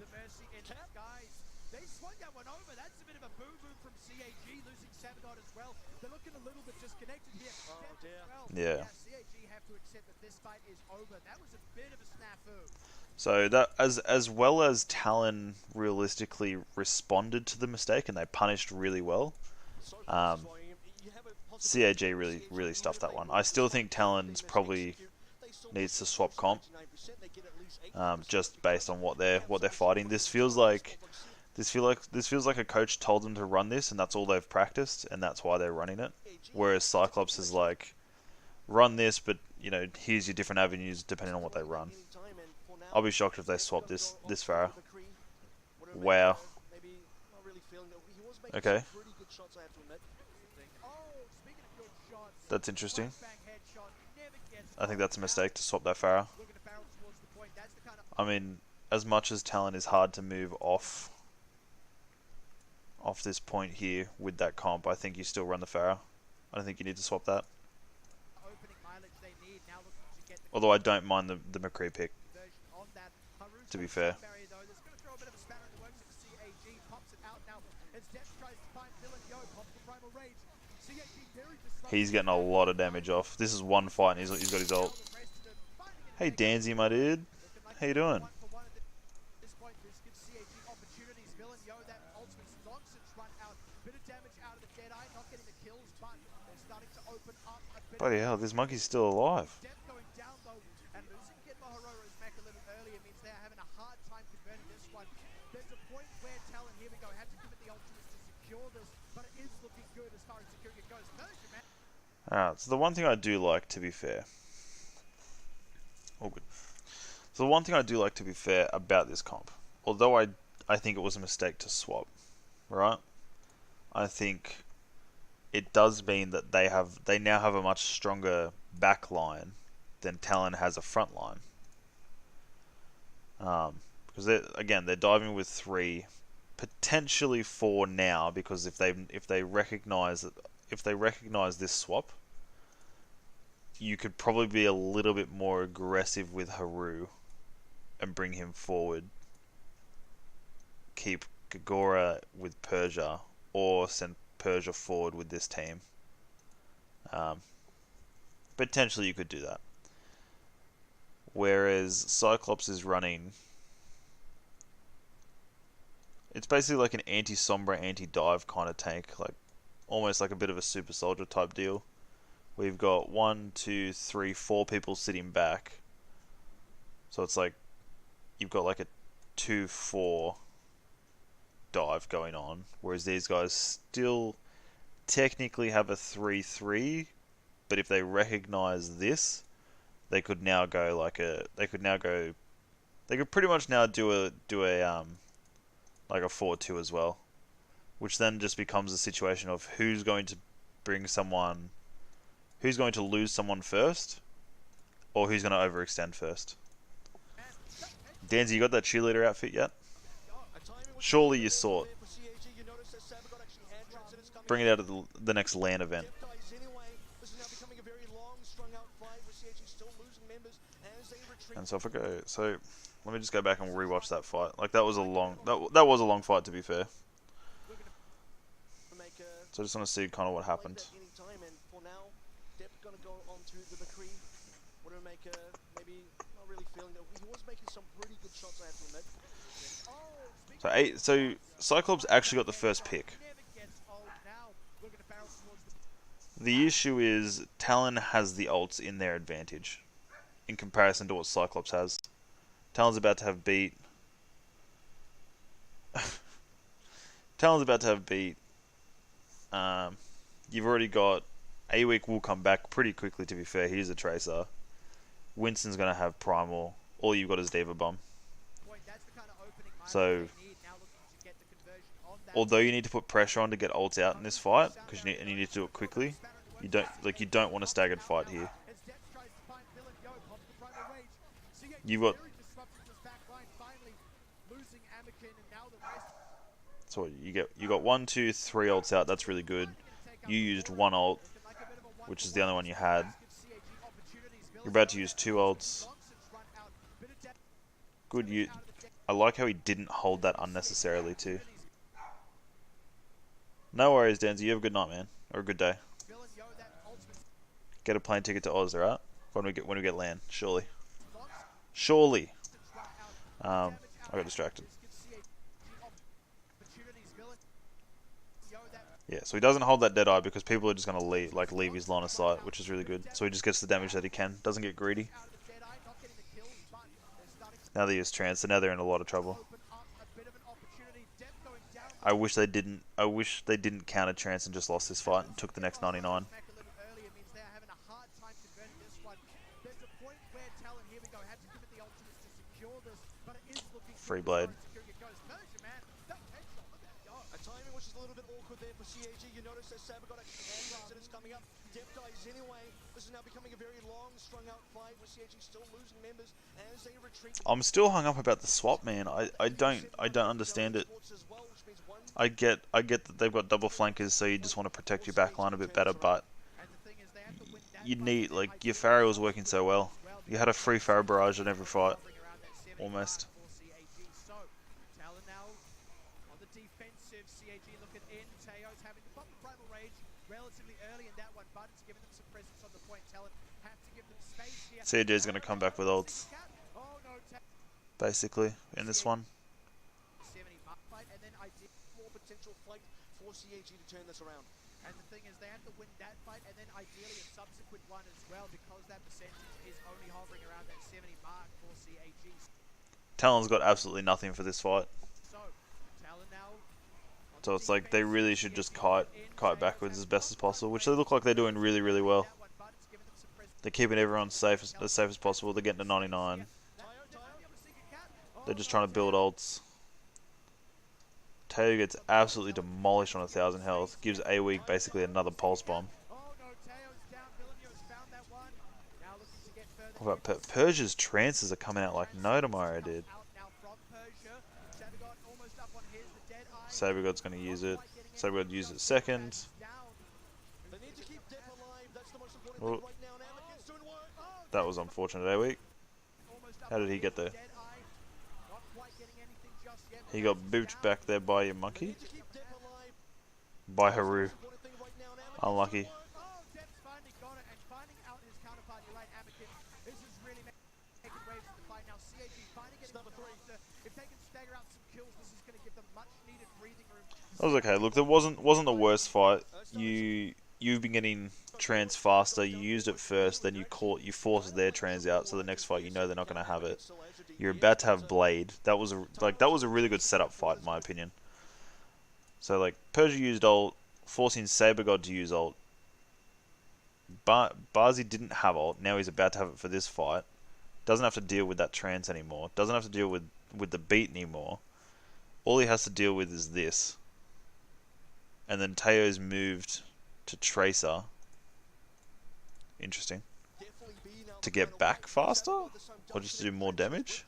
the mercy in the skies. They swung that one over. That's a bit of a boo-boo from CAG, losing Sabadot as well. They're looking a little bit disconnected here. Oh, dear. Yeah. CAG have to accept that this fight is over. That was a bit of a snafu. So that as well as Talon realistically responded to the mistake and they punished really well, CAG really stuffed that one. I still think Talon's probably needs to swap comp, just based on what they're fighting. This feels like a coach told them to run this and that's all they've practiced and that's why they're running it. Whereas Cyclops is like, run this, but you know, here's your different avenues depending on what they run. I'll be shocked if they swap this Pharah. Wow. Okay. That's interesting. I think that's a mistake to swap that Pharah. I mean, as much as Talon is hard to move off this point here with that comp, I think you still run the Pharah. I don't think you need to swap that. Although I don't mind the McCree pick, to be fair. He's getting a lot of damage off. This is one fight and he's got his ult. Hey Danzy, my dude. How you doing? Bloody hell, this monkey's still alive. Alright, so the one thing I do like, to be fair... All good. So the one thing I do like, to be fair, about this comp, although I think it was a mistake to swap, right? I think it does mean that they now have a much stronger back line than Talon has a front line. Because they're diving with 3, potentially 4 now, because if they recognize this swap, you could probably be a little bit more aggressive with Haru and bring him forward. Keep Kagura with Persia, or send Persia forward with this team. Potentially you could do that. Whereas Cyclops is running... It's basically like an anti-Sombra, anti-dive kind of tank, like almost like a bit of a super soldier type deal. We've got 1, 2, 3, 4 people sitting back. So it's like you've got like a 2-4 dive going on, whereas these guys still technically have a 3-3, but if they recognize this, they could now go like a they could pretty much now do a like a 4-2 as well, which then just becomes a situation of who's going to lose someone first, or who's going to overextend first. Danzy, you got that cheerleader outfit yet? Surely you saw it. Bring it out of the next LAN event. And so if I go, so let me just go back and rewatch that fight. Like that was a long fight, to be fair. So I just want to see kind of what happened. So Cyclops actually got the first pick. The issue is Talon has the ults in their advantage in comparison to what Cyclops has. Talon's about to have beat. You've already got A-Week will come back pretty quickly, to be fair. He's a Tracer. Winston's going to have Primal. All you've got is Diva Bomb. So, although you need to put pressure on to get ults out in this fight, because you need to do it quickly, you don't want a staggered fight here. You've got. So you got 1, 2, 3 ults out. That's really good. You used 1 ult, which is the only one you had. You're about to use 2 ults. Good. I like how he didn't hold that unnecessarily too. No worries, Danzy. You have a good night, man, or a good day. Get a plane ticket to Oz, alright? When we get LAN, surely. I got distracted. Yeah, so he doesn't hold that Deadeye because people are just going to leave his line of sight, which is really good. So he just gets the damage that he can, doesn't get greedy. Now they use trance, so now they're in a lot of trouble. I wish they didn't counter trance and just lost this fight and took the next 99. Free blade. I'm still hung up about the swap, man. I don't understand it. I get that they've got double flankers, so you just want to protect your backline a bit better, but you need, like, your Pharaoh was working so well. You had a free Pharaoh barrage in every fight. Almost. CJ is going to come back with ults, basically, in this one. And the thing is, they have to win that fight and then ideally a subsequent one as well, because that percentage is only hovering around that 70 mark for CAG. Talon's got absolutely nothing for this fight. So it's like they really should just kite backwards as best as possible, which they look like they're doing really, really well. They're keeping everyone safe as possible. They're getting to 99. They're just trying to build ults. Teo gets absolutely demolished on 1,000 health. Gives A-Week basically another pulse bomb. What about Persia's trances are coming out like no tomorrow, dude. Sabergod's going to use it. Sabergod used it second. Oh, that was unfortunate, A-Week. How did he get there? He got booped back there by your monkey. By Haru. Unlucky. That was okay. Look, there wasn't the worst fight. You've been getting trans faster. You used it first, then you forced their trans out. So the next fight, you know they're not going to have it. You're about to have Blade. That was a really good setup fight, in my opinion. So like Persia used ult, forcing Saber God to use ult. Barzi didn't have ult. Now he's about to have it for this fight. Doesn't have to deal with that trance anymore. Doesn't have to deal with the beat anymore. All he has to deal with is this. And then Teo's moved to Tracer. Interesting. To get back faster? Or just to do more damage?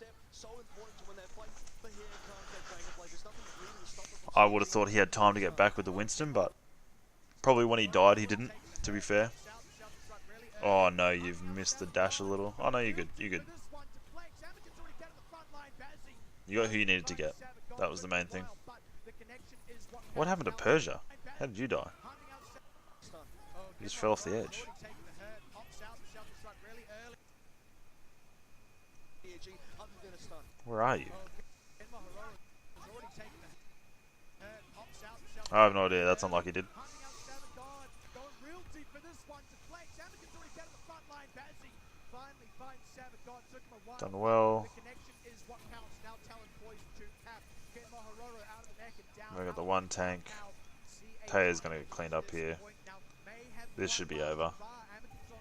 I would have thought he had time to get back with the Winston, but probably when he died he didn't, to be fair. Oh no, you've missed the dash a little. Oh no, you're good, you're good. You got who you needed to get. That was the main thing. What happened to Persia? How did you die? You just fell off the edge. Where are you? I have no idea. That's unlucky, dude. Done well. We got the one tank. Taya's gonna get cleaned up here. This should be over.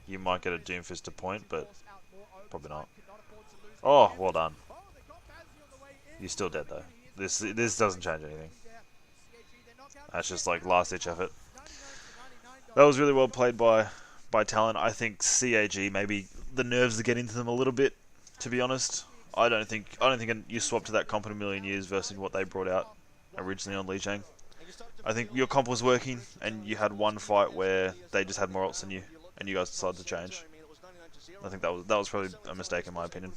You might get a Doomfist to point, but probably not. Oh, well done. You're still dead though. This doesn't change anything. That's just like last ditch effort. That was really well played by Talon. I think CAG, maybe the nerves are getting to them a little bit, to be honest. I don't think you swap to that comp in a million years versus what they brought out originally on Lee Chang. I think your comp was working, and you had one fight where they just had more ults than you, and you guys decided to change. I think that was probably a mistake in my opinion.